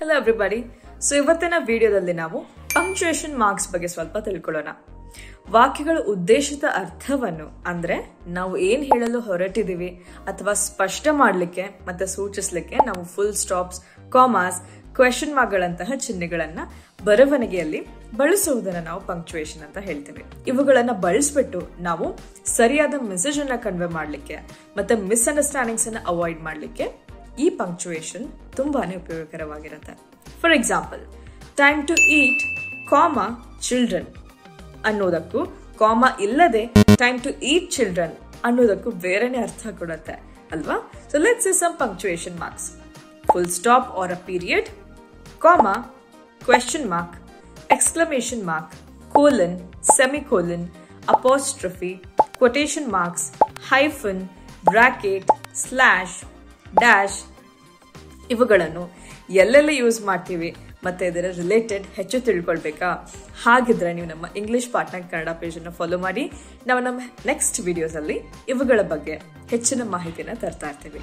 Hello everybody. So ಇವತ್ತಿನ ವಿಡಿಯೋದಲ್ಲಿ ನಾವು ಪಂಕ್ಚುಯೇಷನ್ ಮಾರ್ಕ್ಸ್ ಬಗ್ಗೆ ಸ್ವಲ್ಪ ತಿಳ್ಕೊಳ್ಳೋಣ. ವಾಕ್ಯಗಳ ಉದ್ದೇಶಿತ ಅರ್ಥವನ್ನು ಅಂದ್ರೆ ನಾವು ಏನ್ ಹೇಳಲು ಹೊರಟಿದೀವಿ ಅಥವಾ ಸ್ಪಷ್ಟ ಮಾಡಲಿಕ್ಕೆ ಮತ್ತೆ ಸೂಚಿಸಲಿಕ್ಕೆ ನಾವು full stops, commas, question mark ಗಳಂತಹ ಚಿಹ್ನೆಗಳನ್ನ ಬರವಣಿಗೆಯಲ್ಲಿ ಬಳಸುವುದನ್ನ ನಾವು ಪಂಕ್ಚುಯೇಷನ್ ಅಂತ ಹೇಳ್ತೀವಿ. ಇವುಗಳನ್ನ ಬಳಸ್ಬಿಟ್ಟು ನಾವು ಸರಿಯಾದ ಮೆಸೇಜ್ ಅನ್ನ ಕನ್ವೆ ಮಾಡ್ಲಿಕ್ಕೆ ಮತ್ತೆ ಮಿಸ್ಅಂಡರ್ಸ್ಟ್ಯಾಂಡಿಂಗ್ಸ್ ಅನ್ನ ಅವಾಯ್ಡ್ ಮಾಡ್ಲಿಕ್ಕೆ ಈ ಪಂಕ್ಚುಯೇಷನ್ ತುಂಬಾನೇ ಉಪಯೋಗಕರವಾಗಿರುತ್ತೆ. For example, time to eat, comma children ಅನ್ನೋದಕ್ಕೂ ಕಾಮಾ ಇಲ್ಲದೆ ಟೈಮ್ ಟು ಈಟ್ ಚಿಲ್ಡ್ರನ್ ಅನ್ನೋದಕ್ಕೂ ಬೇರೆನೆ ಅರ್ಥ ಕೊಡುತ್ತೆ ಅಲ್ವಾ? So let's see some punctuation marks. Full stop or a period, comma, question mark, exclamation mark, colon, semicolon, apostrophe, quotation marks, hyphen, bracket, slash, dash ಇವುಗಳನ್ನು ಎಲ್ಲೆಲ್ಲ use ಮಾಡ್ತೀವಿ ಮತ್ತೆ ಇದರ ರಿಲೇಟೆಡ್ ಹೆಚ್ಚು ತಿಳ್ಕೊಳ್ಬೇಕಾ? ಹಾಗಿದ್ರೆ ನೀವು ನಮ್ಮ ಇಂಗ್ಲಿಷ್ ಪಾರ್ಟ್ನರ್ ಕನ್ನಡ ಪೇಜ್ ಅನ್ನು ಫಾಲೋ ಮಾಡಿ. ನಾವು ನಮ್ಮ ನೆಕ್ಸ್ಟ್ ವಿಡಿಯೋಸ್ ಅಲ್ಲಿ ಇವುಗಳ ಬಗ್ಗೆ ಹೆಚ್ಚಿನ ಮಾಹಿತಿನ ತರ್ತಾ ಇರ್ತೀವಿ.